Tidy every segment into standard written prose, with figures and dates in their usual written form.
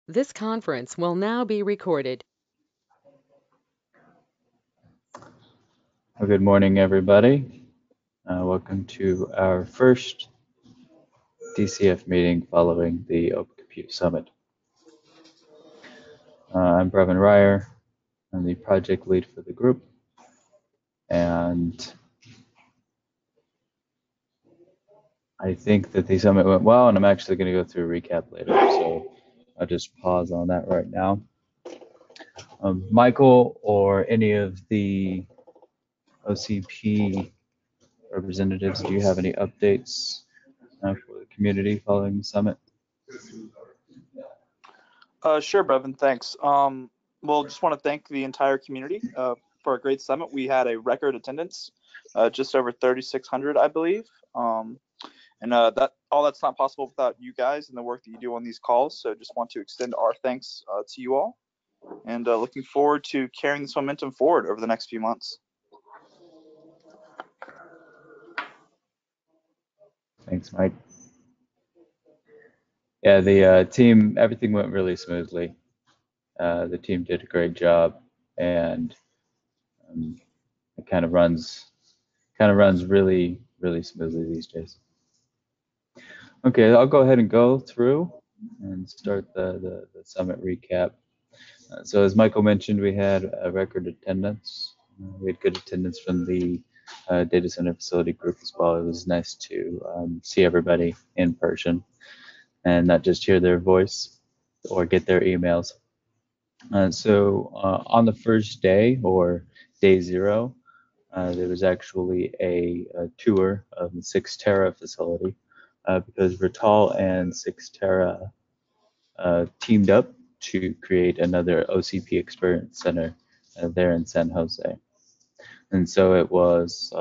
This conference will now be recorded. Well, good morning, everybody. Welcome to our first DCF meeting following the Open Compute Summit. I'm Brevin Ryer. I'm the project lead for the group, and I think that the summit went well, and I'm actually going to go through a recap later, so I'll just pause on that right now. Michael or any of the OCP representatives, do you have any updates for the community following the summit? Sure, Brevin, thanks. Well, just want to thank the entire community for a great summit. We had a record attendance, just over 3,600, I believe. And that's not possible without you guys and the work that you do on these calls. So just want to extend our thanks to you all, and looking forward to carrying this momentum forward over the next few months. Thanks, Mike. Yeah, the team, everything went really smoothly. The team did a great job, and it kind of runs really, really smoothly these days. Okay, I'll go ahead and go through and start the summit recap. So as Michael mentioned, we had a record attendance. We had good attendance from the data center facility group as well. It was nice to see everybody in person and not just hear their voice or get their emails. So on the first day, or day 0, there was actually a tour of the 6TeRa facility because Rital and 6TeRa teamed up to create another OCP Experience Center there in San Jose. And so it was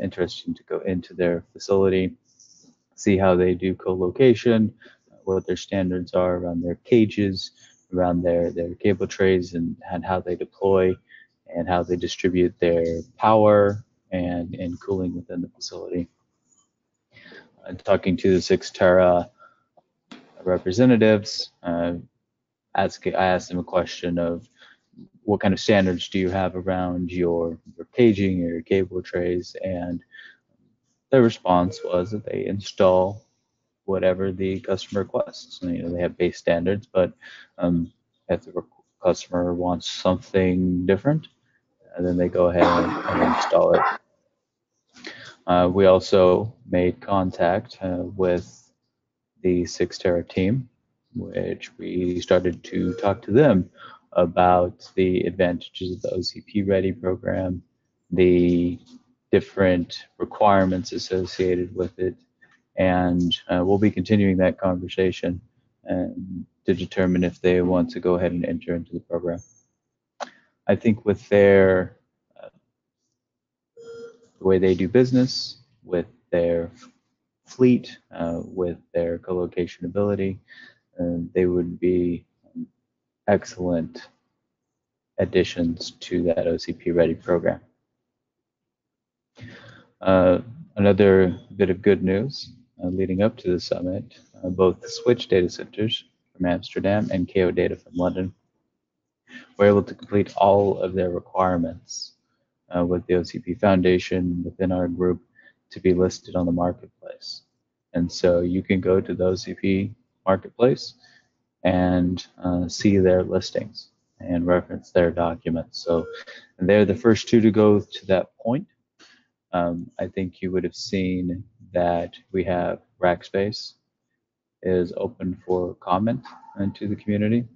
interesting to go into their facility, see how they do co-location, what their standards are around their cages, around their cable trays, and how they deploy and how they distribute their power and cooling within the facility. Talking to the 6TeRa representatives, I asked them a question of what kind of standards do you have around your caging or your cable trays, and their response was that they install whatever the customer requests. And, they have base standards, but if the customer wants something different, then they go ahead and install it. We also made contact with the 6TeRa team, which we started to talk to them about the advantages of the OCP Ready program, the different requirements associated with it, and we'll be continuing that conversation to determine if they want to go ahead and enter into the program. I think with their the way they do business, with their fleet, with their co-location ability, they would be excellent additions to that OCP Ready program. Another bit of good news leading up to the summit, both the Switch data centers from Amsterdam and KO Data from London were able to complete all of their requirements with the OCP Foundation within our group to be listed on the marketplace. And so you can go to the OCP marketplace and see their listings and reference their documents. So they're the first 2 to go to that point. I think you would have seen that we have Rackspace is open for comment into the community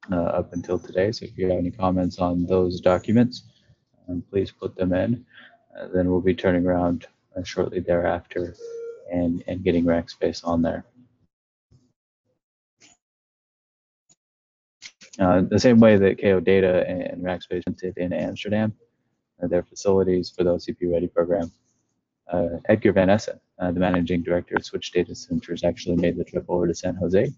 up until today. So if you have any comments on those documents, please put them in. Then we'll be turning around shortly thereafter and getting Rackspace on there. The same way that KO Data and Rackspace did in Amsterdam, their facilities for the OCP Ready program. Edgar Van Essen, the managing director of Switch Data Centers, actually made the trip over to San Jose,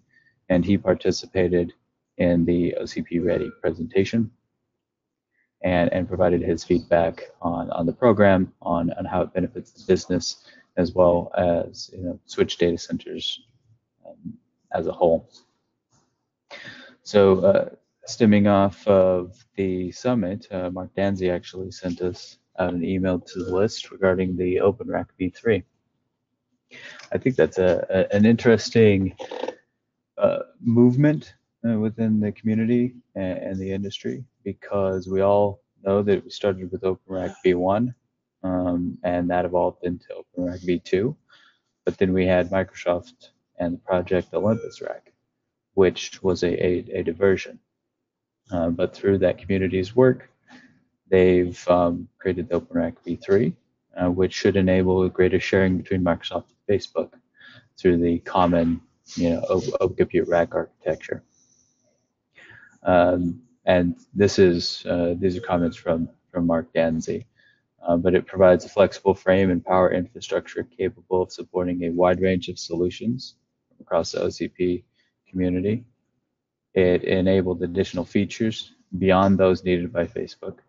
and he participated in the OCP Ready presentation and provided his feedback on the program, on how it benefits the business, as well as Switch Data Centers as a whole. Stemming off of the summit, Mark Danzi actually sent us out an email to the list regarding the OpenRack v3. I think that's an interesting movement within the community and the industry, because we all know that we started with OpenRack v1, and that evolved into OpenRack v2. But then we had Microsoft and the project Olympus Rack, which was a diversion. But through that community's work, they've created the OpenRack v3, which should enable greater sharing between Microsoft and Facebook through the common, OpenCompute rack architecture. And these are comments from Mark Danzi. But it provides a flexible frame and power infrastructure capable of supporting a wide range of solutions across the OCP community. It enabled additional features beyond those needed by Facebook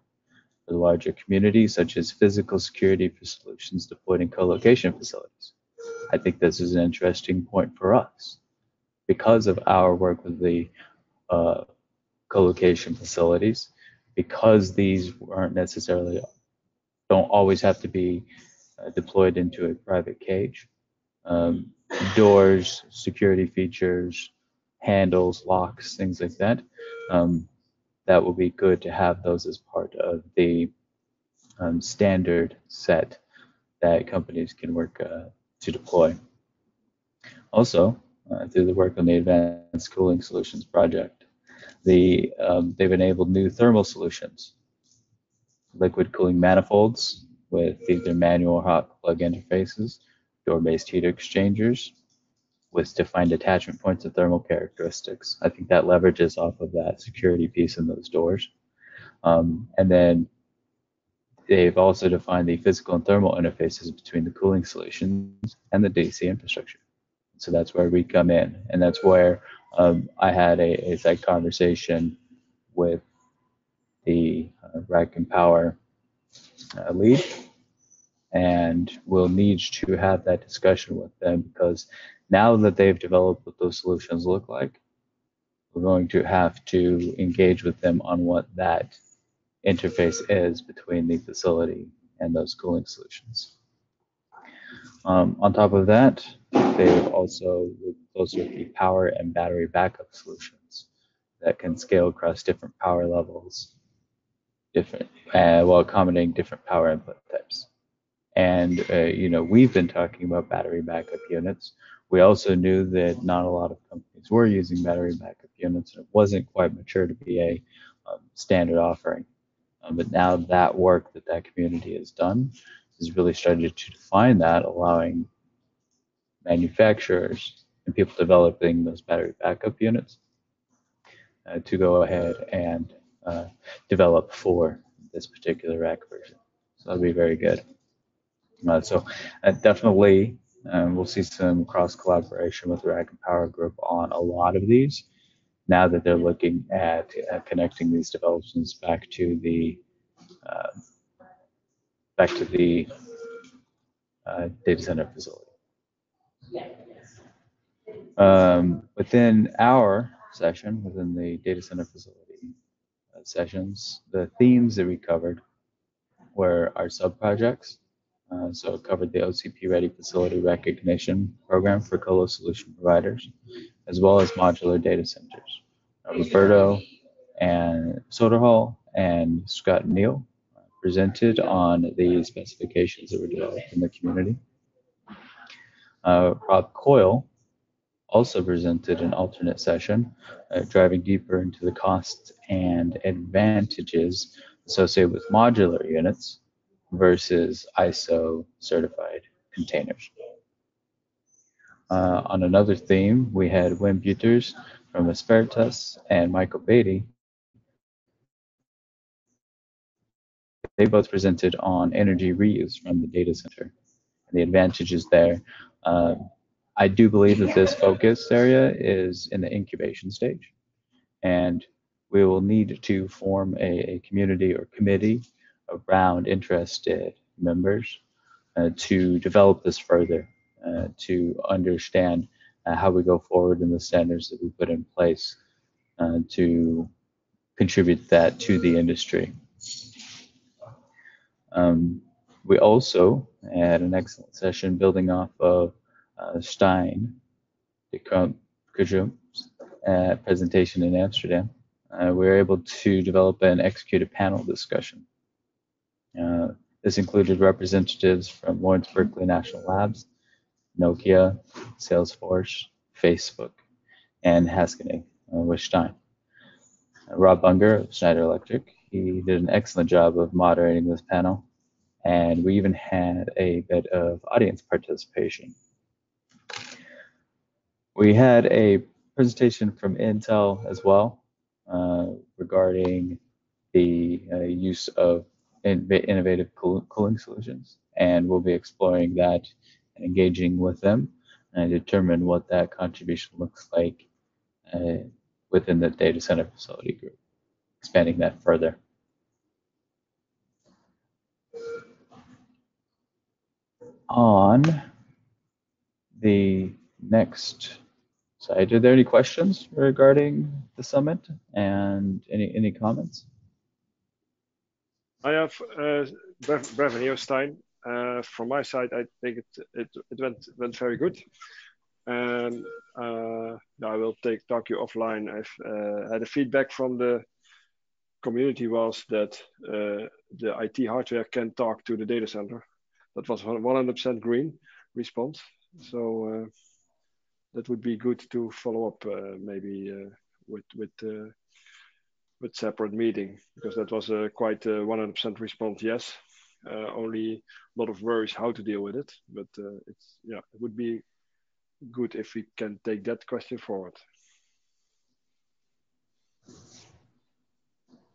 for the larger community, such as physical security for solutions deployed in co-location facilities. I think this is an interesting point for us because of our work with the co-location facilities, because these don't always have to be deployed into a private cage. Doors, security features, handles, locks, things like that. That will be good to have those as part of the standard set that companies can work to deploy. Also, through the work on the Advanced Cooling Solutions project, they've enabled new thermal solutions, liquid cooling manifolds with either manual or hot plug interfaces, door-based heat exchangers with defined attachment points and thermal characteristics. I think that leverages off of that security piece in those doors. And then they've also defined the physical and thermal interfaces between the cooling solutions and the DC infrastructure. So that's where we come in, and that's where I had a side conversation with the Rack and Power lead, and we'll need to have that discussion with them, because now that they've developed what those solutions look like, we're going to have to engage with them on what that interface is between the facility and those cooling solutions. On top of that, they've also looked closer at the power and battery backup solutions that can scale across different power levels, while accommodating different power input types. And we've been talking about battery backup units. We also knew that not a lot of companies were using battery backup units, and it wasn't quite mature to be a standard offering. But now that work that community has done has really started to define that, allowing manufacturers and people developing those battery backup units to go ahead and develop for this particular rack version. So that'll be very good. So definitely we'll see some cross collaboration with the Rack and Power group on a lot of these, now that they're looking at connecting these developments back to the data center facility. Within our session, within the data center facility sessions, the themes that we covered were our sub-projects. So it covered the OCP Ready Facility Recognition Program for colo solution providers, as well as modular data centers. Roberto and Soderhall and Scott Neal presented on the specifications that were developed in the community. Rob Coyle also presented an alternate session, driving deeper into the costs and advantages associated with modular units versus ISO certified containers. On another theme, we had Wim Buters from Aspertas and Michael Beatty. They both presented on energy reuse from the data center and the advantages there. I do believe that this focus area is in the incubation stage, and we will need to form a community or committee around interested members to develop this further, to understand how we go forward in the standards that we put in place to contribute that to the industry. We also had an excellent session building off of Stein de Kujum's presentation in Amsterdam. We were able to develop and execute a panel discussion. This included representatives from Lawrence Berkeley National Labs, Nokia, Salesforce, Facebook, and Haskell with Stein. Rob Bunger of Schneider Electric, he did an excellent job of moderating this panel, and we even had a bit of audience participation. We had a presentation from Intel as well regarding the use of innovative cooling solutions, and we'll be exploring that and engaging with them and determine what that contribution looks like within the data center facility group, expanding that further. On the next slide, are there any questions regarding the summit and any comments? I have Brevin Stein. From my side, I think it went very good, and I will talk you offline. I've had a feedback from the community was that the IT hardware can talk to the data center. That was 100% green response. So that would be good to follow up maybe with separate meeting, because that was quite a 100% response yes. Only a lot of worries how to deal with it, but it would be good if we can take that question forward.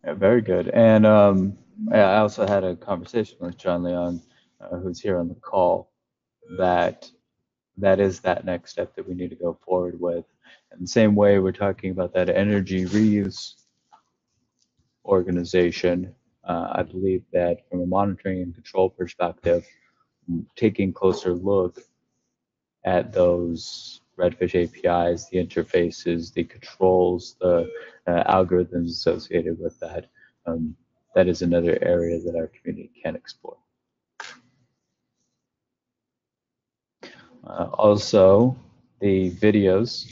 Yeah, very good. And I also had a conversation with John Leon, who's here on the call, that is that next step that we need to go forward with. In the same way we're talking about that energy reuse organization, I believe that from a monitoring and control perspective, taking a closer look at those Redfish APIs, the interfaces, the controls, the algorithms associated with that, that is another area that our community can explore. Also, the videos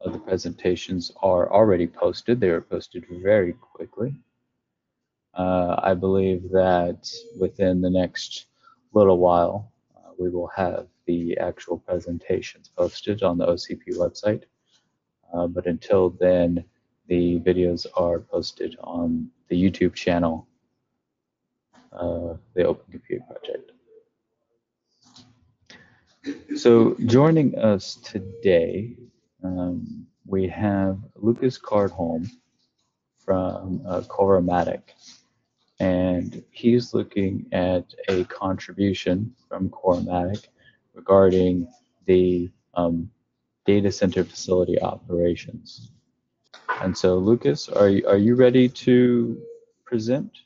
of the presentations are already posted. They were posted very quickly. I believe that within the next little while, we will have the actual presentations posted on the OCP website. But until then, the videos are posted on the YouTube channel, the Open Compute Project. So joining us today, we have Lucas Cardholm from Coromatic, and he's looking at a contribution from Coromatic regarding the data center facility operations. And so, Lucas, are you ready to present?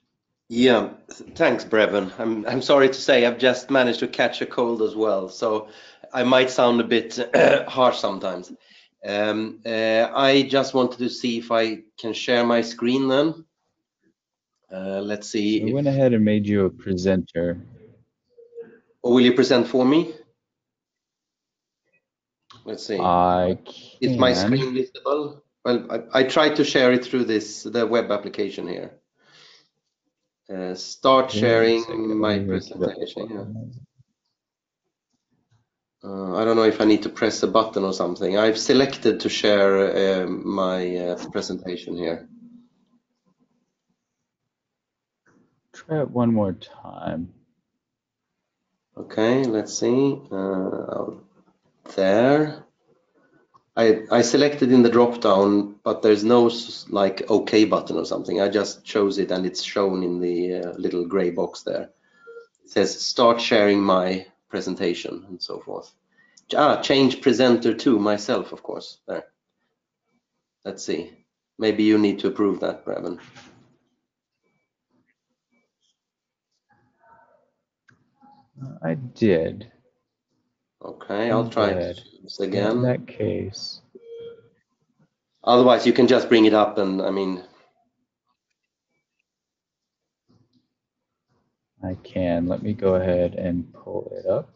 Yeah, thanks, Brevin. I'm sorry to say I've just managed to catch a cold as well, so I might sound a bit harsh sometimes. I just wanted to see if I can share my screen then. Let's see. I went ahead and made you a presenter. Or will you present for me? Let's see. I can. Is my screen visible? Well, I tried to share it through the web application here. Start sharing my presentation. I don't know if I need to press a button or something. I've selected to share my presentation here. Try it one more time. Okay, let's see. There. I selected in the drop down, but there's no like OK button or something. I just chose it and it's shown in the little gray box there. It says start sharing my presentation and so forth. Change presenter to myself, of course. There. Let's see. Maybe you need to approve that, Brevin. I did. Okay, I'll try this again. In that case, Otherwise, you can just bring it up, and I mean, I can. Let me go ahead and pull it up,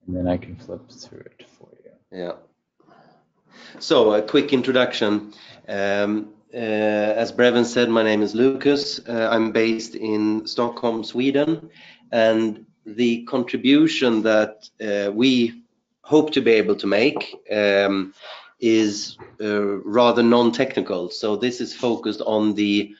and then I can flip through it for you. yeah. So a quick introduction. As Brevin said, my name is Lucas. I'm based in Stockholm, Sweden, and the contribution that we hope to be able to make is rather non-technical. So this is focused on the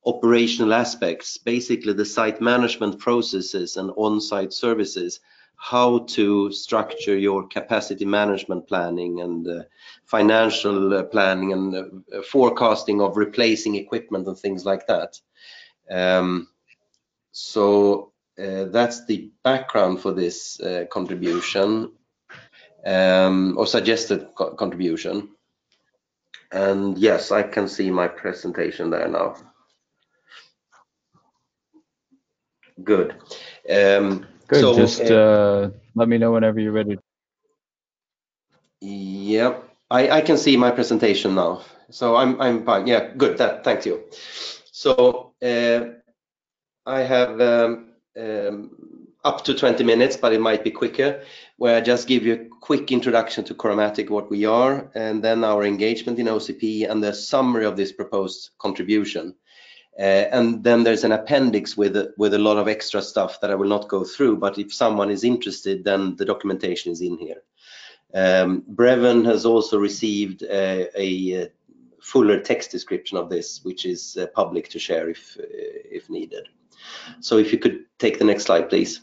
operational aspects, basically the site management processes and on-site services, how to structure your capacity management planning and financial planning and forecasting of replacing equipment and things like that. So that's the background for this contribution, or suggested contribution. And yes, I can see my presentation there now. Good. Good. So, just let me know whenever you're ready. yeah, I can see my presentation now. So I'm fine. Yeah, good. Thank you. So I have up to 20 minutes, but it might be quicker, where I just give you a quick introduction to Chromatic, what we are, and then our engagement in OCP and the summary of this proposed contribution. And then there's an appendix with a lot of extra stuff that I will not go through, but if someone is interested, then the documentation is in here. Brevin has also received a fuller text description of this, which is public to share if needed. So if you could take the next slide, please.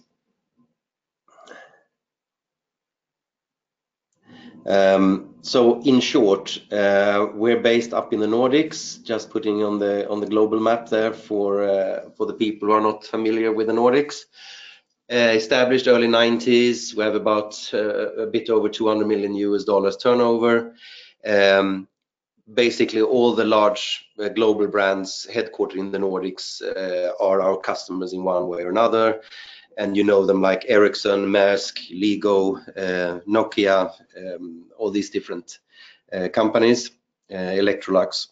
So in short, we're based up in the Nordics, just putting on the global map there for the people who are not familiar with the Nordics. Established early 90s, we have about a bit over $200 million US turnover. Basically all the large global brands headquartered in the Nordics are our customers in one way or another. And you know them like Ericsson, Maersk, Lego, Nokia, all these different companies, Electrolux.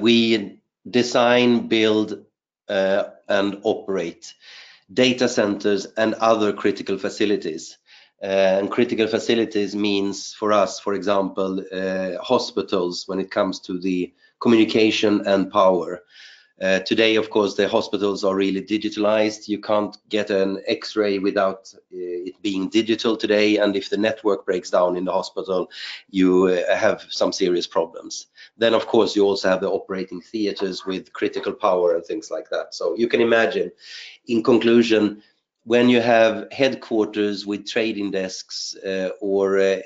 We design, build, and operate data centers and other critical facilities. And critical facilities means for us, for example, hospitals when it comes to the communication and power. Today, of course, the hospitals are really digitalized. You can't get an X-ray without it being digital today. And if the network breaks down in the hospital, you have some serious problems. Then, of course, you also have the operating theaters with critical power and things like that. So you can imagine, in conclusion, when you have headquarters with trading desks or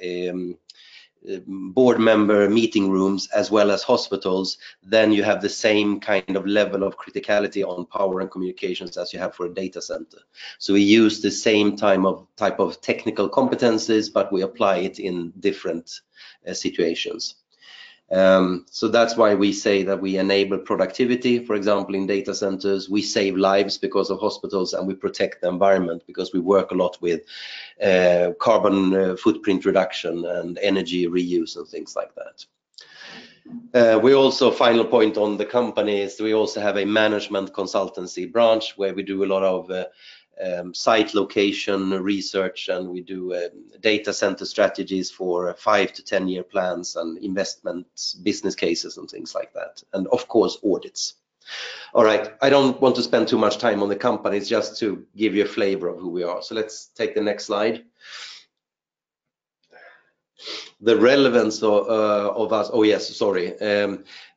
board member meeting rooms as well as hospitals, then you have the same kind of level of criticality on power and communications as you have for a data center. So we use the same type of technical competencies, but we apply it in different situations. So that's why we say that we enable productivity, for example, in data centers. We save lives because of hospitals, and we protect the environment because we work a lot with carbon footprint reduction and energy reuse and things like that. We also, final point on the company is we also have a management consultancy branch where we do a lot of site location research, and we do data center strategies for 5 to 10 year plans and investments, business cases and things like that, and of course audits. All right, I don't want to spend too much time on the companies, just to give you a flavor of who we are. So let's take the next slide. The relevance of us, oh yes, sorry,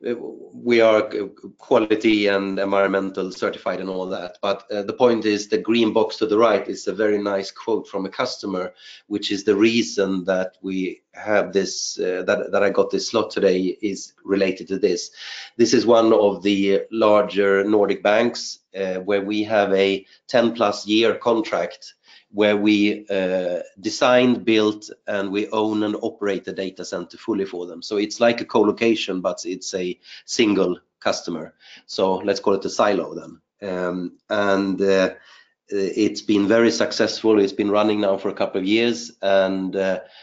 we are quality and environmental certified and all that, but the point is the green box to the right is a very nice quote from a customer, which is the reason that we have this, that I got this slot today is related to this. This is one of the larger Nordic banks where we have a 10+ year contract where we design, built, and we own and operate the data center fully for them. So it's like a co-location, but it's a single customer. So let's call it a silo then. it's been very successful. It's been running now for a couple of years, and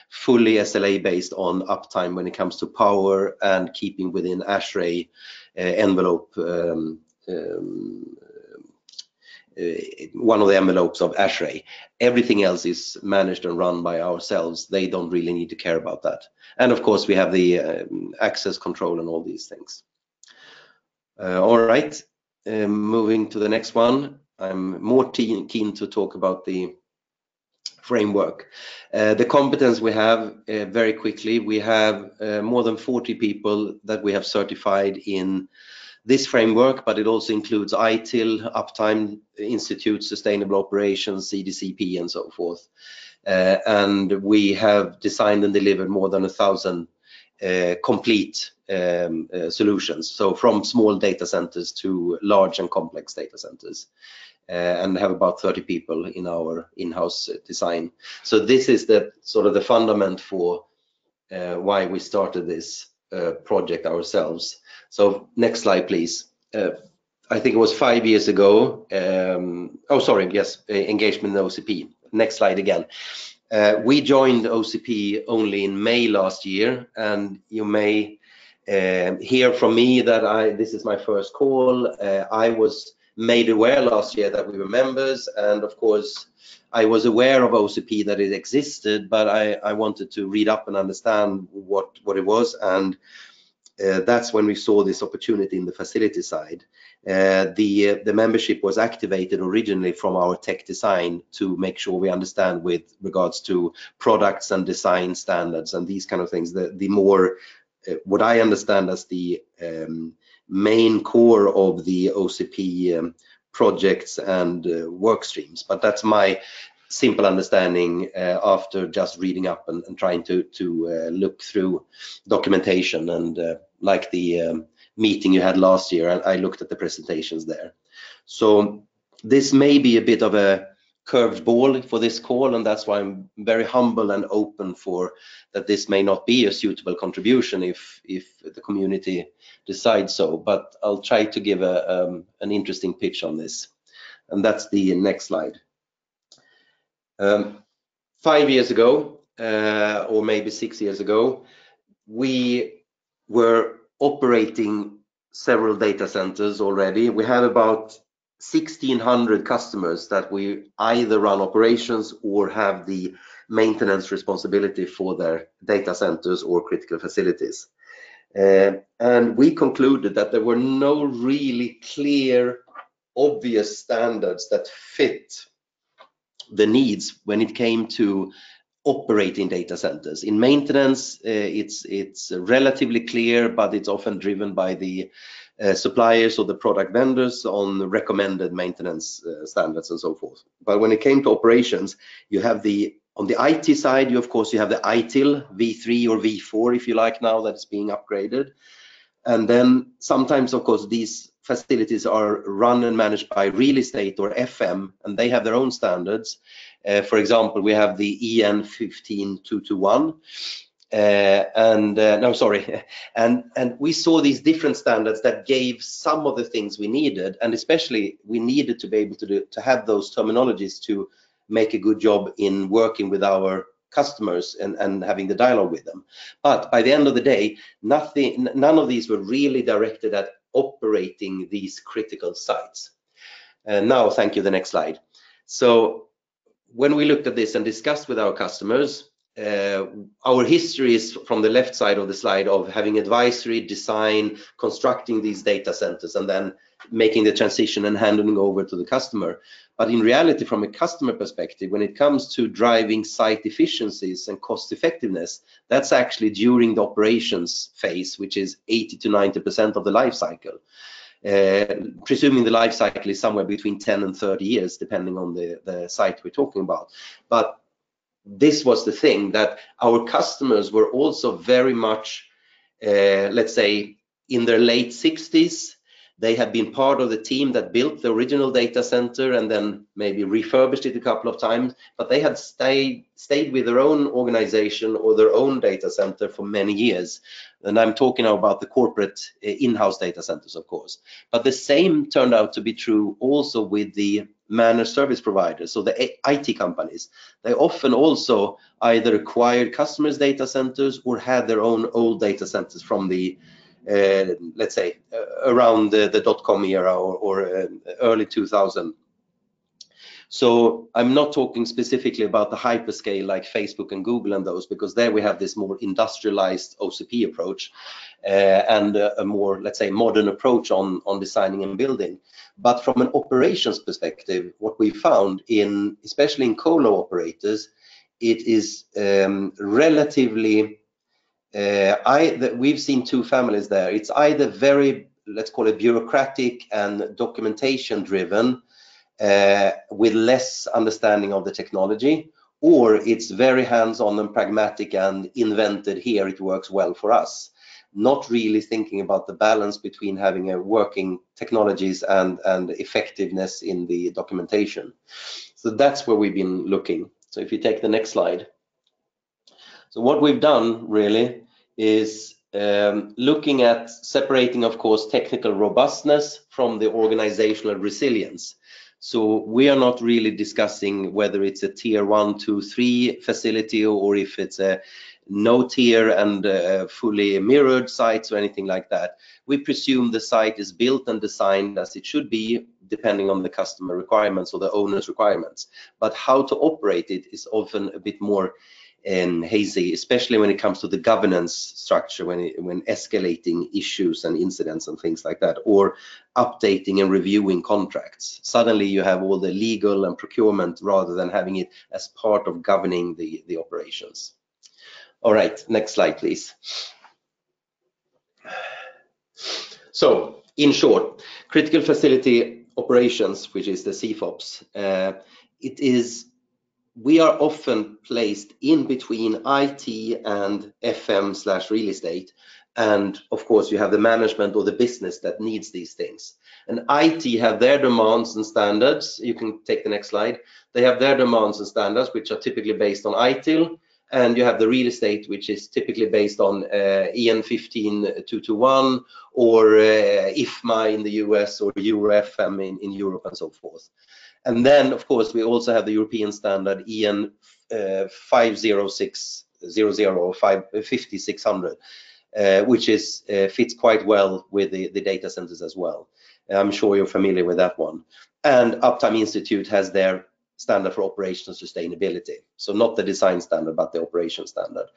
fully SLA based on uptime when it comes to power and keeping within ASHRAE envelope, one of the envelopes of ASHRAE. Everything else is managed and run by ourselves. They don't really need to care about that. And of course, we have the access control and all these things. All right, moving to the next one. I'm more keen to talk about the framework. The competence we have, very quickly, we have more than 40 people that we have certified in this framework, but it also includes ITIL, Uptime Institute, Sustainable Operations, CDCP, and so forth. And we have designed and delivered more than 1,000 complete solutions. So from small data centers to large and complex data centers. And have about 30 people in our in-house design. So this is the sort of the fundament for why we started this project ourselves. So next slide, please. I think it was 5 years ago. Engagement in OCP. Next slide again. We joined OCP only in May last year, and you may hear from me that this is my first call. I was made aware last year that we were members, and of course I was aware of OCP, that it existed, but I wanted to read up and understand what it was, and that's when we saw this opportunity in the facility side. The membership was activated originally from our tech design to make sure we understand with regards to products and design standards and these kind of things, the more what I understand as the main core of the OCP projects and work streams. But that's my simple understanding after just reading up and trying to look through documentation, and like the meeting you had last year, I looked at the presentations there. So this may be a bit of a curved ball for this call, and that's why I'm very humble and open for that this may not be a suitable contribution if the community decides so, but I'll try to give an interesting pitch on this. And that's the next slide. 5 years ago, or maybe 6 years ago, we were operating several data centers already. We have about 1,600 customers that we either run operations or have the maintenance responsibility for their data centers or critical facilities. And we concluded that there were no really clear, obvious standards that fit the needs when it came to operating data centers. In maintenance, it's relatively clear, but it's often driven by the suppliers or the product vendors on recommended maintenance standards and so forth. But when it came to operations, you have on the IT side, you have the ITIL V3 or V4, if you like, now that it's being upgraded. And then sometimes, of course, these facilities are run and managed by real estate or FM, and they have their own standards. For example, we have the EN 15221. And we saw these different standards that gave some of the things we needed, and especially we needed to be able to have those terminologies to make a good job in working with our customers and having the dialogue with them. But by the end of the day, none of these were really directed at operating these critical sites. Now, thank you, the next slide. So when we looked at this and discussed with our customers, our history is from the left side of the slide of having advisory, design, constructing these data centers, and then making the transition and handing over to the customer. But in reality, from a customer perspective, when it comes to driving site efficiencies and cost effectiveness, that's actually during the operations phase, which is 80 to 90% of the life cycle. Presuming the life cycle is somewhere between 10 and 30 years, depending on the site we're talking about. But this was the thing, that our customers were also very much, let's say, in their late 60s. They had been part of the team that built the original data center and then maybe refurbished it a couple of times, but they had stayed with their own organization or their own data center for many years. And I'm talking now about the corporate in-house data centers, of course. But the same turned out to be true also with the managed service providers, so the IT companies, they often also either acquired customers' data centers or had their own old data centers from the let's say around the .com era or early 2000. So I'm not talking specifically about the hyperscale like Facebook and Google and those, because there we have this more industrialized OCP approach and a more, let's say, modern approach on designing and building. But from an operations perspective, what we found in, especially in colo operators, it is relatively, we've seen two families there. It's either very, let's call it bureaucratic and documentation driven, with less understanding of the technology, or it's very hands-on and pragmatic and invented here, it works well for us. Not really thinking about the balance between having a working technologies and effectiveness in the documentation. So that's where we've been looking. So if you take the next slide. So what we've done really is looking at separating, of course, technical robustness from the organizational resilience. So we are not really discussing whether it's a tier 1, 2, 3 facility, or if it's a no tier and fully mirrored sites or anything like that. We presume the site is built and designed as it should be, depending on the customer requirements or the owner's requirements. But how to operate it is often a bit more hazy, especially when it comes to the governance structure, when escalating issues and incidents and things like that, or updating and reviewing contracts. Suddenly you have all the legal and procurement rather than having it as part of governing the operations. All right, next slide, please. So in short, critical facility operations, which is the CFOPs, we are often placed in between IT and FM/real estate. And of course, you have the management or the business that needs these things. And IT have their demands and standards. You can take the next slide. They have their demands and standards, which are typically based on ITIL. And you have the real estate, which is typically based on EN 15221 or IFMA in the US or EuroFM in Europe and so forth. And then, of course, we also have the European standard EN 50600 or 5600, which fits quite well with the data centers as well. I'm sure you're familiar with that one. And Uptime Institute has their standard for operational sustainability. So not the design standard, but the operation standard.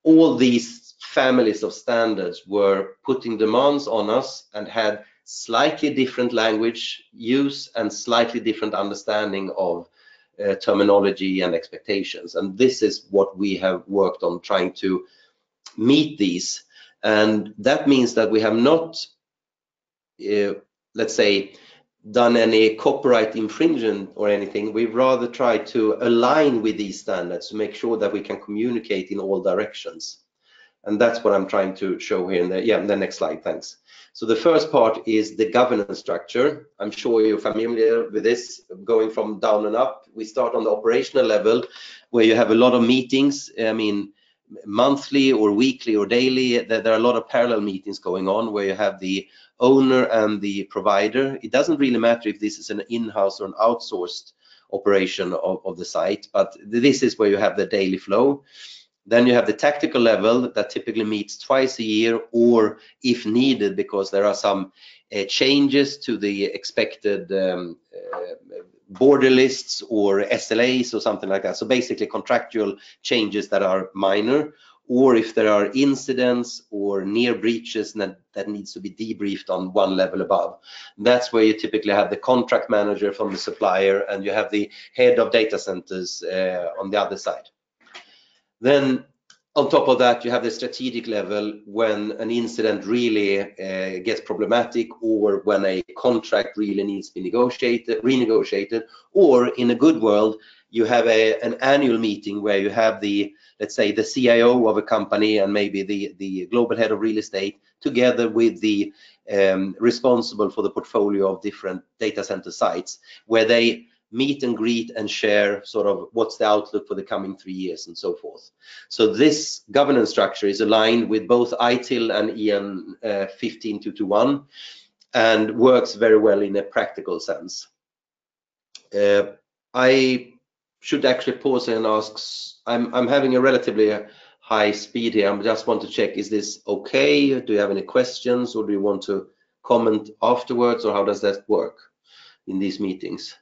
All these families of standards were putting demands on us and had slightly different language use and slightly different understanding of terminology and expectations. And this is what we have worked on, trying to meet these. And that means that we have not, let's say, done any copyright infringement or anything. We've rather tried to align with these standards to make sure that we can communicate in all directions. And that's what I'm trying to show here in the next slide, thanks. So the first part is the governance structure. I'm sure you're familiar with this, going from down and up. We start on the operational level, where you have a lot of meetings. I mean, monthly or weekly or daily, there are a lot of parallel meetings going on, where you have the owner and the provider. It doesn't really matter if this is an in-house or an outsourced operation of the site, but this is where you have the daily flow. Then you have the tactical level that typically meets twice a year, or if needed, because there are some changes to the expected border lists or SLAs or something like that. So basically contractual changes that are minor, or if there are incidents or near breaches that needs to be debriefed on one level above. That's where you typically have the contract manager from the supplier, and you have the head of data centers on the other side. Then on top of that, you have the strategic level, when an incident really gets problematic, or when a contract really needs to be renegotiated, or in a good world, you have an annual meeting where you have the, let's say, the CIO of a company and maybe the global head of real estate, together with the responsible for the portfolio of different data center sites, where they meet and greet and share sort of what's the outlook for the coming 3 years and so forth. So this governance structure is aligned with both ITIL and EN 15221 and works very well in a practical sense. I should actually pause and ask, I'm having a relatively high speed here. I just want to check, is this okay? Do you have any questions, or do you want to comment afterwards, or how does that work in these meetings?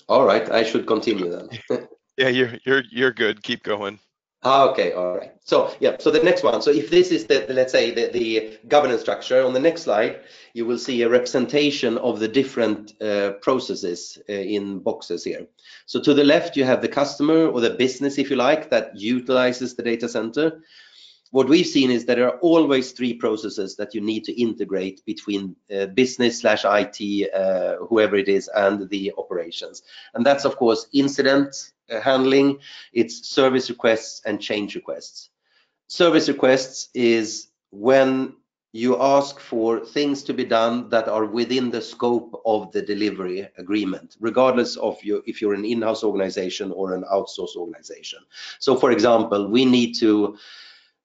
All right, I should continue then. Yeah, you're good. Keep going. Okay, all right. So yeah, so the next one. So if this is the let's say the governance structure, on the next slide, you will see a representation of the different processes in boxes here. So to the left, you have the customer or the business, if you like, that utilizes the data center. What we've seen is that there are always three processes that you need to integrate between business/IT, whoever it is, and the operations. And that's, of course, incident handling, it's service requests and change requests. Service requests is when you ask for things to be done that are within the scope of the delivery agreement, regardless of if you're an in-house organization or an outsourced organization. So, for example, we need to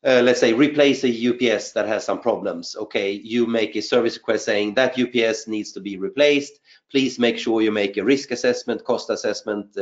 let's say replace a UPS that has some problems. Okay, you make a service request saying that UPS needs to be replaced. Please make sure you make a risk assessment, cost assessment,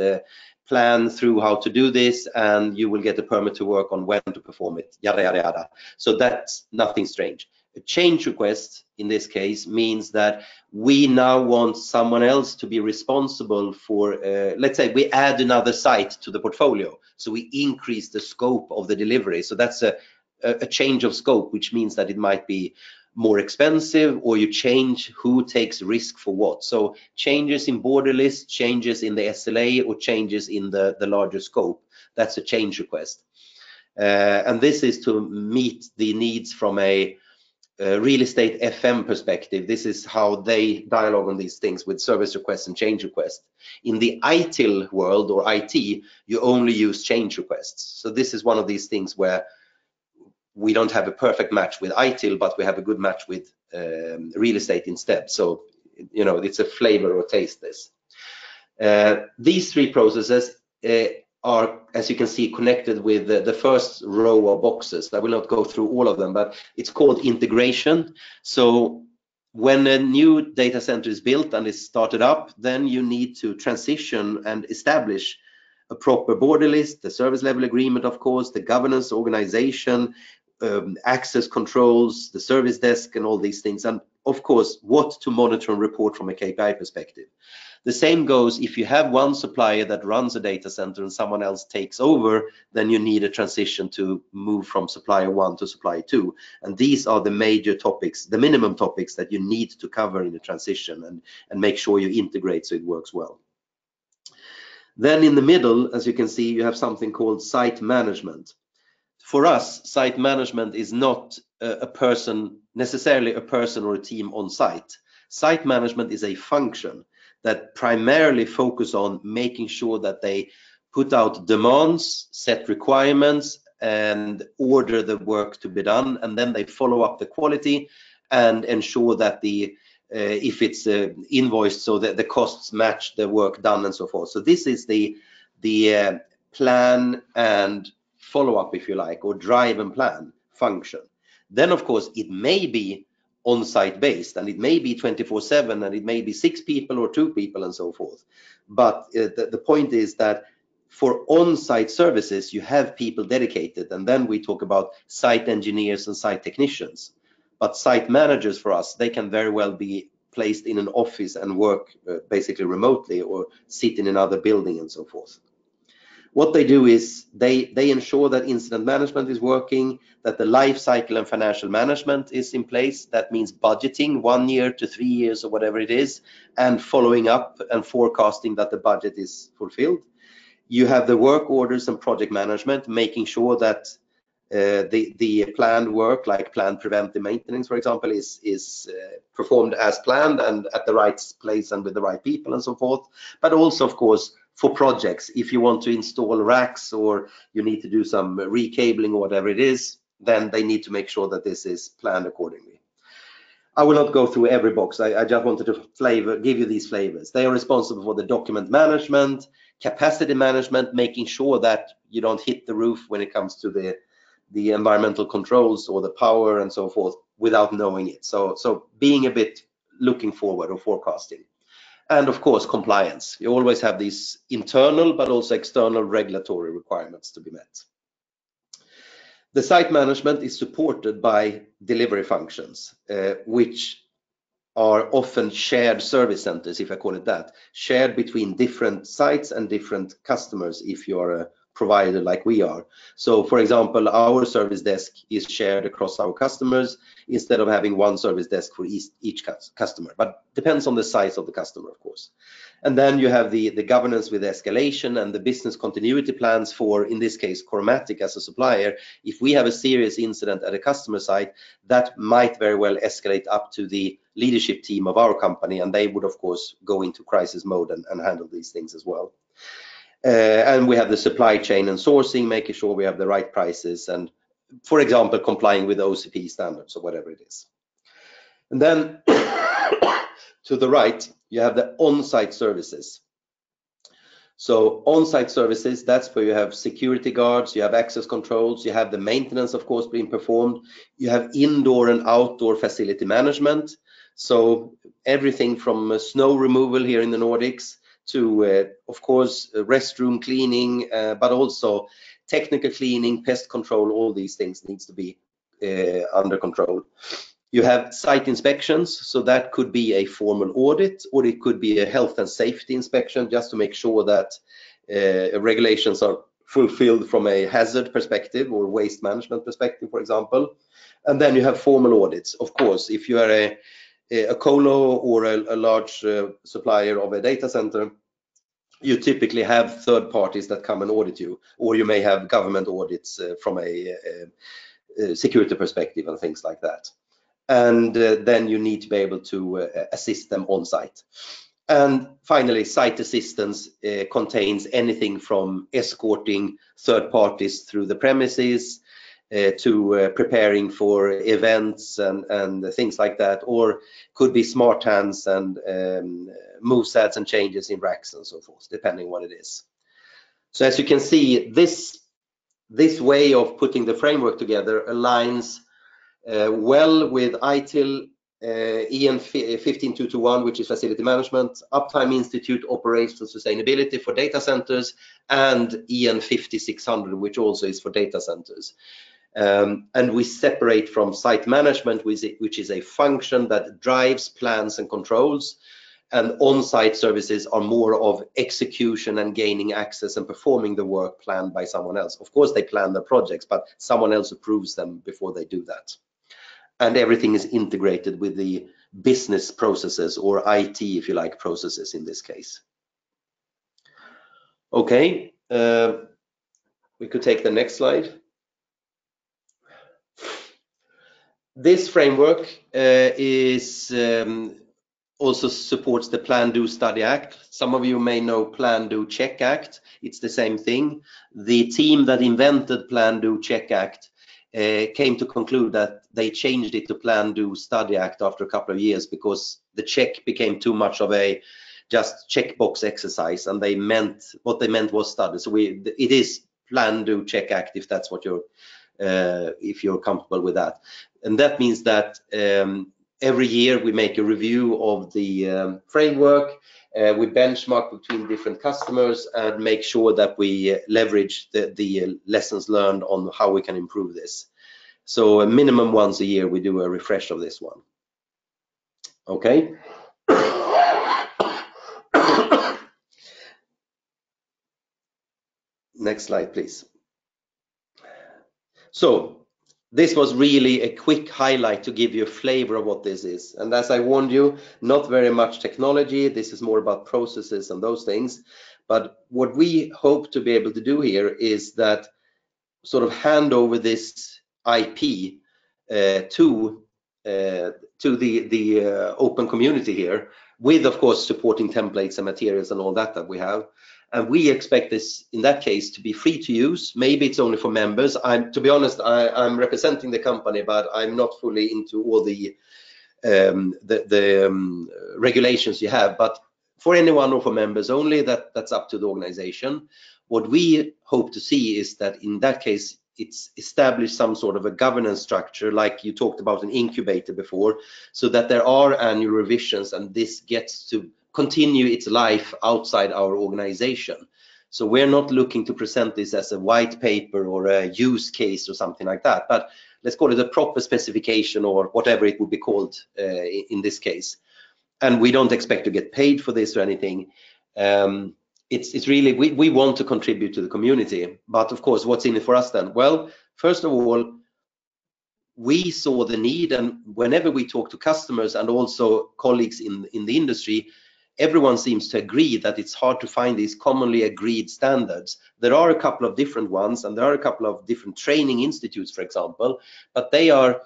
plan through how to do this, and you will get a permit to work on when to perform it, yada, yada, yada. So that's nothing strange. A change request in this case means that we now want someone else to be responsible for, let's say we add another site to the portfolio. So we increase the scope of the delivery. So that's a change of scope, which means that it might be more expensive, or you change who takes risk for what. So changes in border list, changes in the SLA, or changes in the larger scope. That's a change request. And this is to meet the needs from a real estate FM perspective. This is how they dialogue on these things with service requests and change requests. In the ITIL world, or IT, you only use change requests. So this is one of these things where we don't have a perfect match with ITIL, but we have a good match with real estate instead. So, you know, it's a flavor or taste this. These three processes are, as you can see, connected with the first row of boxes. I will not go through all of them, but it's called integration. So when a new data center is built and is started up, then you need to transition and establish a proper border list, the service level agreement, of course, the governance organization, access controls, the service desk, and all these things, and of course what to monitor and report from a KPI perspective. The same goes if you have one supplier that runs a data center and someone else takes over, then you need a transition to move from supplier 1 to supplier 2. And these are the major topics, the minimum topics that you need to cover in the transition, and make sure you integrate so it works well. Then in the middle, as you can see, you have something called site management. For us, site management is not necessarily a person or a team on site. Site management is a function that primarily focus on making sure that they put out demands, set requirements, and order the work to be done, and then they follow up the quality and ensure that the if it's invoiced, so that the costs match the work done and so forth. So this is the plan and follow up, if you like, or drive and plan function. Then of course it may be on-site based, and it may be 24/7, and it may be 6 people or 2 people and so forth. But the point is that for on-site services you have people dedicated, and then we talk about site engineers and site technicians. But site managers for us, they can very well be placed in an office and work basically remotely, or sit in another building and so forth. What they do is they ensure that incident management is working, that the life cycle and financial management is in place. That means budgeting 1 year to 3 years or whatever it is, and following up and forecasting that the budget is fulfilled. You have the work orders and project management, making sure that the planned work, like planned preventive maintenance, for example, is performed as planned and at the right place and with the right people and so forth. But also, of course, for projects, if you want to install racks or you need to do some recabling or whatever it is, then they need to make sure that this is planned accordingly. I will not go through every box. I just wanted to give you these flavors. They are responsible for the document management, capacity management, making sure that you don't hit the roof when it comes to the the environmental controls or the power and so forth without knowing it. So being a bit looking forward or forecasting. And of course, compliance. You always have these internal but also external regulatory requirements to be met. The site management is supported by delivery functions, which are often shared service centers, if I call it that, shared between different sites and different customers if you are a provider like we are. So for example, our service desk is shared across our customers instead of having one service desk for each customer, but depends on the size of the customer, of course. And then you have the governance with escalation and the business continuity plans for, in this case, Chromatic as a supplier. If we have a serious incident at a customer site, that might very well escalate up to the leadership team of our company, and they would of course go into crisis mode and handle these things as well. And we have the supply chain and sourcing, making sure we have the right prices and, for example, complying with OCP standards or whatever it is. And then to the right, you have the on-site services. So on-site services, that's where you have security guards, you have access controls, you have the maintenance, of course, being performed. You have indoor and outdoor facility management. So everything from snow removal here in the Nordics to, of course, restroom cleaning, but also technical cleaning, pest control, all these things needs to be under control. You have site inspections, so that could be a formal audit or it could be a health and safety inspection just to make sure that regulations are fulfilled from a hazard perspective or waste management perspective, for example. And then you have formal audits. Of course, if you are a colo or a large supplier of a data center, you typically have third parties that come and audit you, or you may have government audits from a security perspective and things like that. And then you need to be able to assist them on site. And finally, site assistance contains anything from escorting third parties through the premises to preparing for events and things like that, or could be smart hands and move sets and changes in racks and so forth, depending what it is. So as you can see, this way of putting the framework together aligns well with ITIL EN 15221, which is facility management, Uptime Institute operational sustainability for data centers, and EN 5600, which also is for data centers. And we separate from site management, which is a function that drives plans and controls, and on-site services are more of execution and gaining access and performing the work planned by someone else. Of course, they plan their projects, but someone else approves them before they do that. And everything is integrated with the business processes, or IT, if you like, processes in this case. Okay, we could take the next slide. This framework also supports the Plan, Do, Study Act. Some of you may know Plan, Do, Check Act. It's the same thing. The team that invented Plan, Do, Check Act came to conclude that they changed it to Plan, Do, Study Act after a couple of years because the check became too much of a just checkbox exercise, and what they meant was study. So it is Plan, Do, Check Act if that's what if you're comfortable with that. And that means that every year we make a review of the framework. We benchmark between different customers and make sure that we leverage the lessons learned on how we can improve this. So a minimum once a year we do a refresh of this one. Okay. Next slide, please. So this was really a quick highlight to give you a flavor of what this is. And as I warned you, not very much technology. This is more about processes and those things. But what we hope to be able to do here is that sort of hand over this IP to the open community here, with, of course, supporting templates and materials and all that we have. And we expect this, in that case, to be free to use. Maybe it's only for members. To be honest, I'm representing the company, but I'm not fully into all the regulations you have. But for anyone or for members only, that's up to the organization. What we hope to see is that in that case, it's established some sort of a governance structure, like you talked about an incubator before, so that there are annual revisions and this gets to continue its life outside our organization. So we're not looking to present this as a white paper or a use case or something like that, but let's call it a proper specification or whatever it would be called in this case. And we don't expect to get paid for this or anything. It's really, we want to contribute to the community, but of course, what's in it for us then? Well, first of all, we saw the need, and whenever we talk to customers and also colleagues in the industry, everyone seems to agree that it's hard to find these commonly agreed standards. There are a couple of different ones, and there are a couple of different training institutes, for example, but they're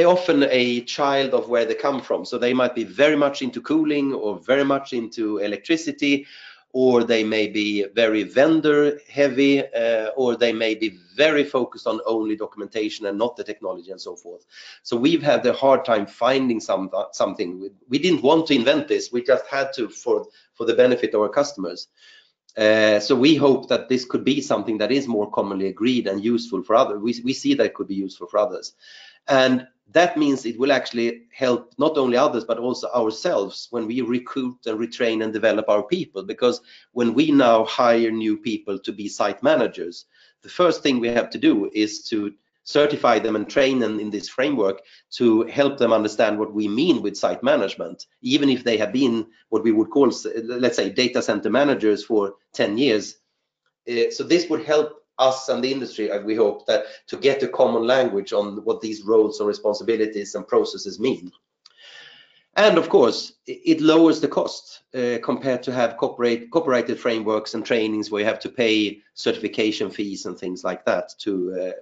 often a child of where they come from. So they might be very much into cooling or very much into electricity, or they may be very vendor heavy, or they may be very focused on only documentation and not the technology and so forth. So we've had a hard time finding something. We didn't want to invent this, we just had to for the benefit of our customers. So we hope that this could be something that is more commonly agreed and useful for others. We see that it could be useful for others. And that means it will actually help not only others, but also ourselves when we recruit and retrain and develop our people. Because when we now hire new people to be site managers, the first thing we have to do is to certify them and train them in this framework to help them understand what we mean with site management, even if they have been what we would call, let's say, data center managers for 10 years. So this would help us and the industry, we hope, that to get a common language on what these roles and responsibilities and processes mean. And of course, it lowers the cost compared to have copyrighted frameworks and trainings where you have to pay certification fees and things like that to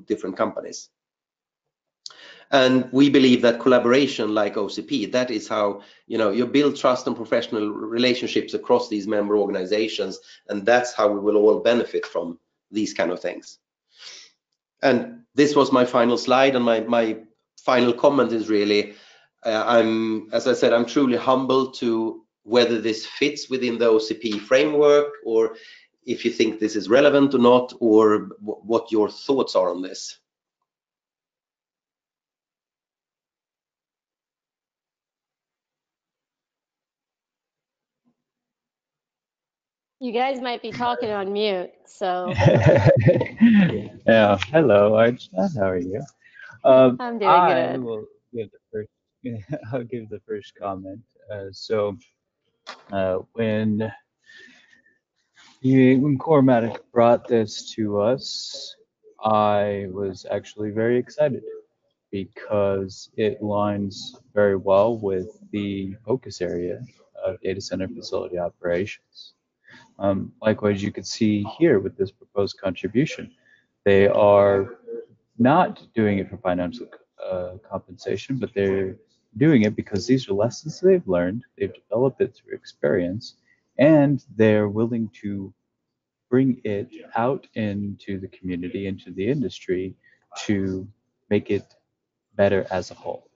different companies. And we believe that collaboration like OCP, that is how you build trust and professional relationships across these member organizations, and that's how we will all benefit from these kind of things. And this was my final slide, and my final comment is really, as I said, I'm truly humbled to whether this fits within the OCP framework, or if you think this is relevant or not, or what your thoughts are on this. You guys might be talking on mute, so. Yeah, hello, Archana, how are you? I'm doing I good. will give the first, I'll give the first comment. When Cormatic brought this to us, I was actually very excited because it lines very well with the focus area of data center facility operations. Likewise, you could see here with this proposed contribution, they are not doing it for financial compensation, but they're doing it because these are lessons they've learned, they've developed it through experience, and they're willing to bring it out into the community, into the industry, to make it better as a whole.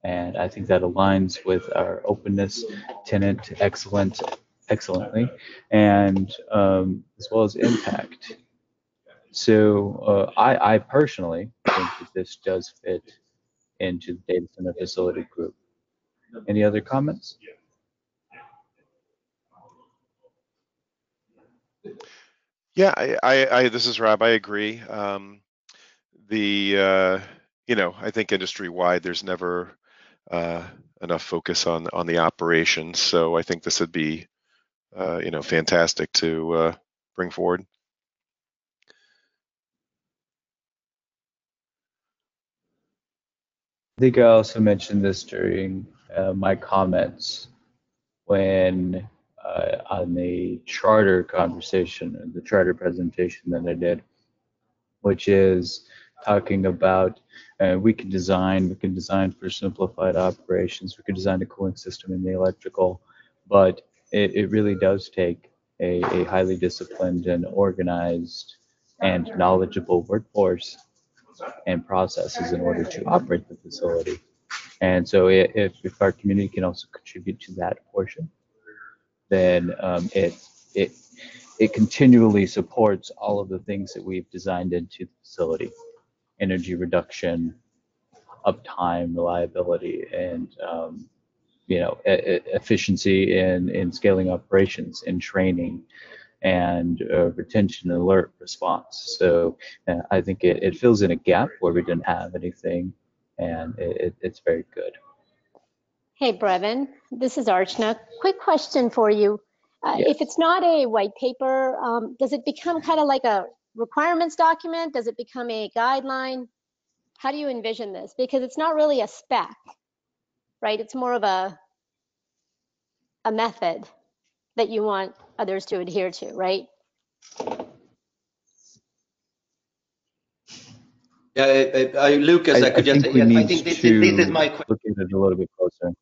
And I think that aligns with our openness tenant excellently, and as well as impact. So I personally think that this does fit into the data center facility group. Any other comments? Yeah, this is Rob. I agree. I think industry-wide, there's never enough focus on the operations. So I think this would be, fantastic to bring forward. I think I also mentioned this during my comments when on the charter conversation, the charter presentation that I did, which is talking about we can design for simplified operations, we can design a cooling system in the electrical, but it really does take a highly disciplined and organized and knowledgeable workforce and processes in order to operate the facility. And so if our community can also contribute to that portion, then it continually supports all of the things that we've designed into the facility: energy reduction, uptime, reliability, and efficiency in scaling operations, in training, and retention and alert response. So I think it fills in a gap where we didn't have anything, and it's very good. Hey, Brevin, this is Archana. Quick question for you. Yes. If it's not a white paper, does it become kind of like a requirements document? Does it become a guideline? How do you envision this? Because it's not really a spec, right? It's more of a method that you want others to adhere to, right? Yeah, Lucas, I could just think we yes, need I think this to is my question. look at it a little bit closer.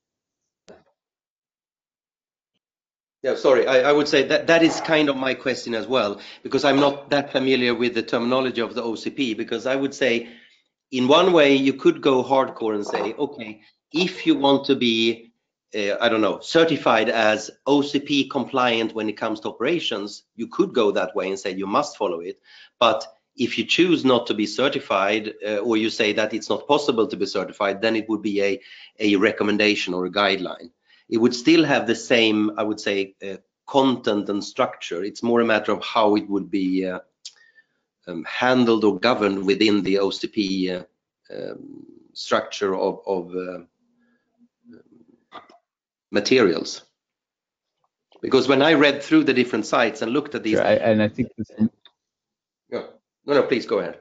Yeah, sorry. I would say that is kind of my question as well, because I'm not that familiar with the terminology of the OCP. Because I would say, in one way, you could go hardcore and say, okay, if you want to be, I don't know, certified as OCP compliant when it comes to operations, you could go that way and say you must follow it. But if you choose not to be certified, or you say that it's not possible to be certified, then it would be a recommendation or a guideline. It would still have the same, I would say, content and structure. It's more a matter of how it would be handled or governed within the OCP structure of materials. Because when I read through the different sites and looked at these, Sure, and I think this. No, please go ahead.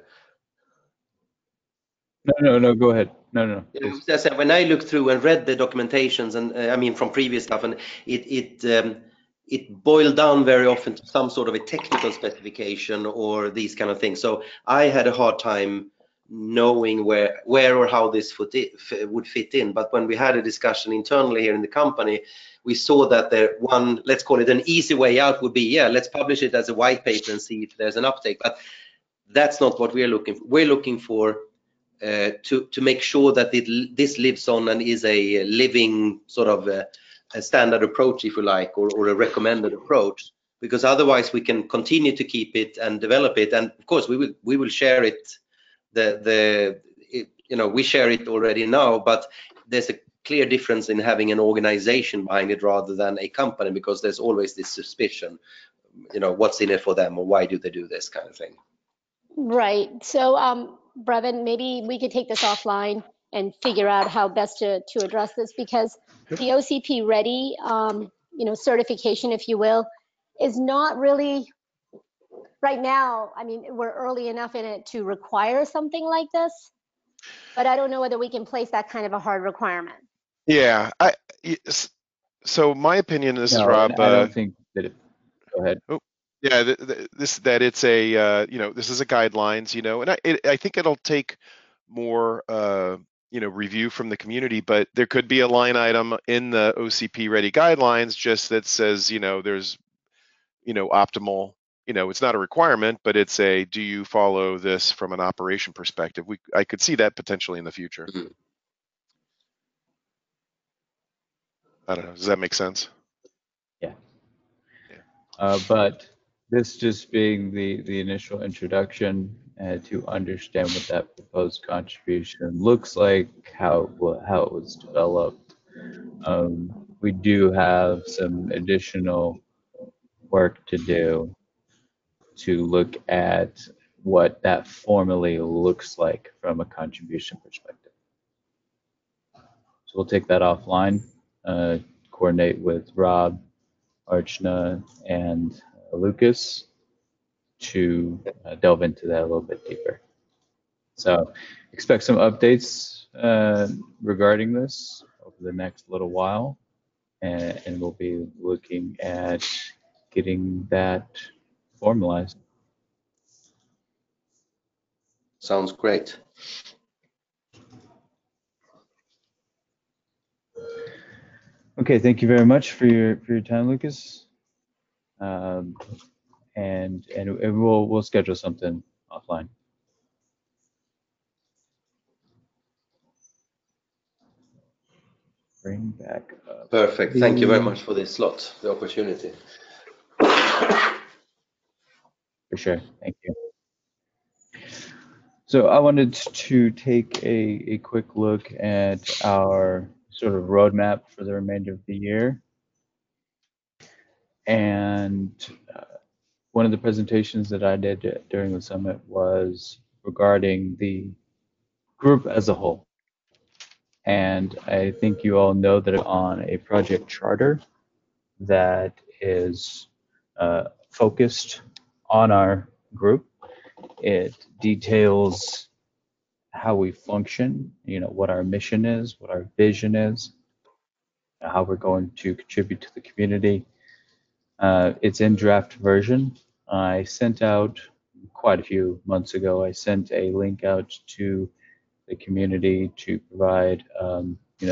No, go ahead. No. As I said, when I looked through and read the documentations, and I mean from previous stuff, and it boiled down very often to some sort of a technical specification or these kind of things. So I had a hard time knowing where or how this would fit in. But when we had a discussion internally here in the company, we saw that let's call it an easy way out would be, yeah, let's publish it as a white paper and see if there's an uptake. But that's not what we're looking for. We're looking for to make sure that this lives on and is a living sort of a standard approach, if you like, or a recommended approach, because otherwise we can continue to keep it and develop it. And of course we will share it. We share it already now, but there's a clear difference in having an organization behind it rather than a company, because there's always this suspicion, what's in it for them, or why do they do this kind of thing. Right. So, Brevin, maybe we could take this offline and figure out how best to address this, because the OCP ready, certification, if you will, is not really right now. I mean, we're early enough in it to require something like this, but I don't know whether we can place that kind of a hard requirement. Yeah. So my opinion, this is Rob. I don't think that go ahead. Oh, yeah, this is a guidelines, and I think it'll take more review from the community, but there could be a line item in the OCP ready guidelines just that says, there's optimal, it's not a requirement, but it's do you follow this from an operation perspective? I could see that potentially in the future. Mm-hmm. I don't know. Does that make sense? Yeah. But this just being the initial introduction to understand what that proposed contribution looks like, how it was developed. We do have some additional work to do to look at what that formally looks like from a contribution perspective. So we'll take that offline, coordinate with Rob, Archana, and Lucas to delve into that a little bit deeper. So expect some updates regarding this over the next little while, and we'll be looking at getting that formalized. Sounds great. Okay, thank you very much for your time, Lucas. And we'll schedule something offline. Bring back up. Perfect. Thank you very much for this slot, the opportunity. For sure. Thank you. So I wanted to take a quick look at our sort of roadmap for the remainder of the year. And one of the presentations that I did during the summit was regarding the group as a whole. And I think you all know that I'm on a project charter that is focused on our group. It details how we function, what our mission is, what our vision is, how we're going to contribute to the community. It's in draft version. I sent out quite a few months ago. I sent a link out to the community to provide,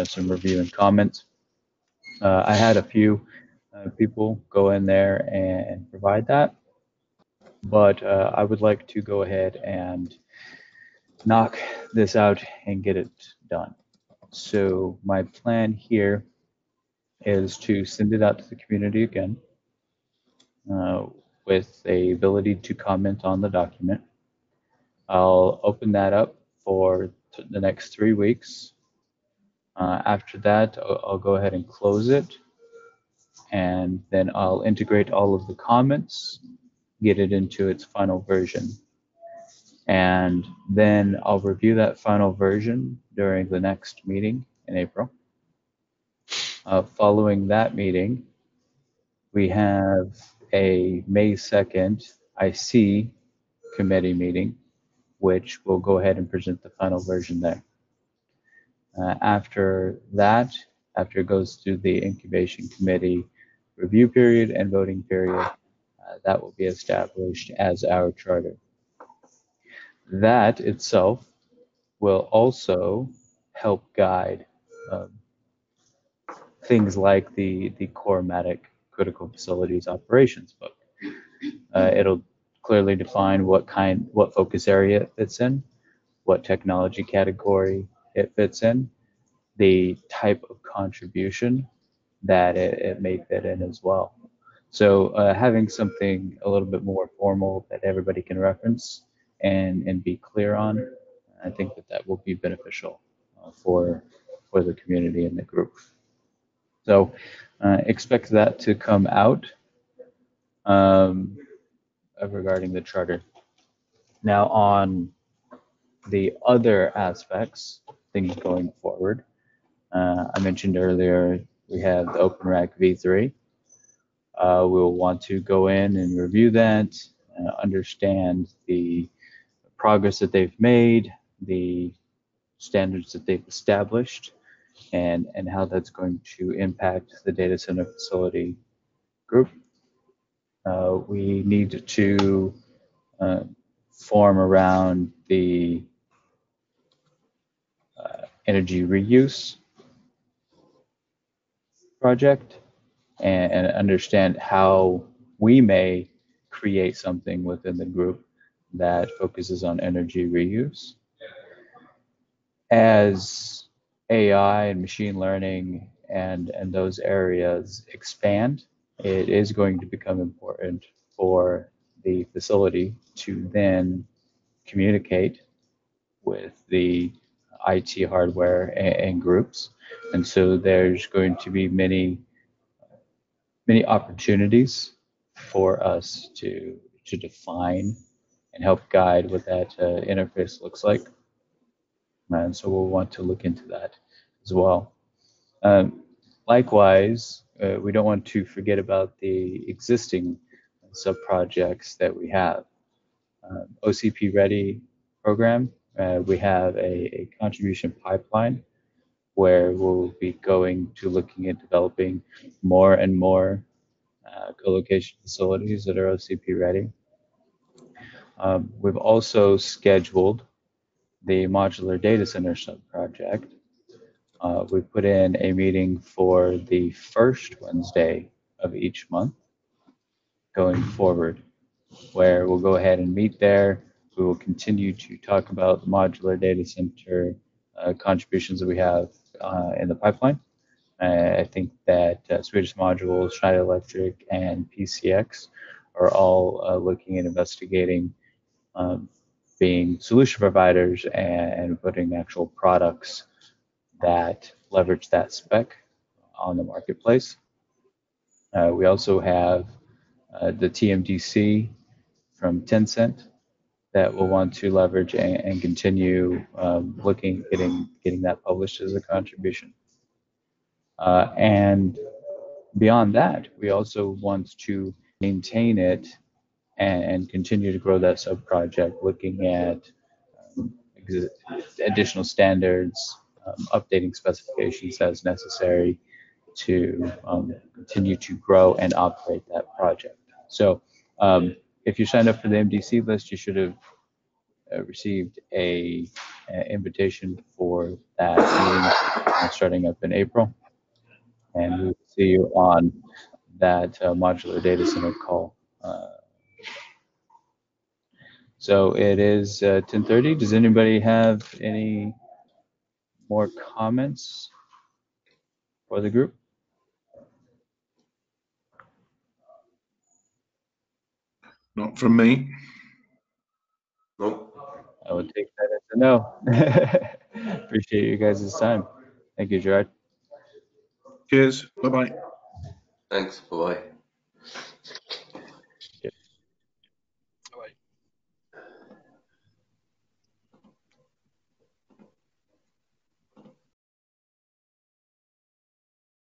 some review and comments. I had a few people go in there and provide that, but I would like to go ahead and knock this out and get it done. So my plan here is to send it out to the community again with the ability to comment on the document. I'll open that up for the next 3 weeks. After that, I'll go ahead and close it, and then I'll integrate all of the comments, get it into its final version. And then I'll review that final version during the next meeting in April. Following that meeting, we have a May 2nd IC committee meeting, which will go ahead and present the final version there. After that, after it goes through the incubation committee review period and voting period, that will be established as our charter. That itself will also help guide things like the core MATIC critical facilities operations book. It'll clearly define what focus area it fits in, what technology category it fits in, the type of contribution that it may fit in as well. So having something a little bit more formal that everybody can reference and be clear on, I think that will be beneficial for the community and the group. So expect that to come out regarding the charter. Now on the other aspects, things going forward, I mentioned earlier we have the OpenRack v3. We'll want to go in and review that, understand the progress that they've made, the standards that they've established, and how that's going to impact the data center facility group. We need to form around the energy reuse project and understand how we may create something within the group that focuses on energy reuse. As AI and machine learning and those areas expand, it is going to become important for the facility to then communicate with the IT hardware and groups. And so there's going to be many opportunities for us to define and help guide what that interface looks like. And so we'll want to look into that as well. Likewise, we don't want to forget about the existing sub-projects that we have. OCP Ready program, we have a contribution pipeline where we'll be going to looking at developing more and more co-location facilities that are OCP ready. We've also scheduled the modular data center sub-project. We put in a meeting for the first Wednesday of each month going forward, where we'll go ahead and meet there. We will continue to talk about the modular data center contributions that we have in the pipeline. I think that Swedish Modules, Schneider Electric, and PCX are all looking at investigating being solution providers and putting actual products that leverage that spec on the marketplace. We also have the TMDC from Tencent that will want to leverage and continue getting that published as a contribution. And beyond that, we also want to maintain it and continue to grow that sub-project, looking at additional standards, updating specifications as necessary to continue to grow and operate that project. So if you signed up for the MDC list, you should have received an invitation for that meeting starting up in April. And we will see you on that modular data center call. So it is 10:30. Does anybody have any more comments for the group? Not from me. No. I would take that as a no. Appreciate you guys' time. Thank you, Gerard. Cheers. Bye-bye. Thanks. Bye-bye.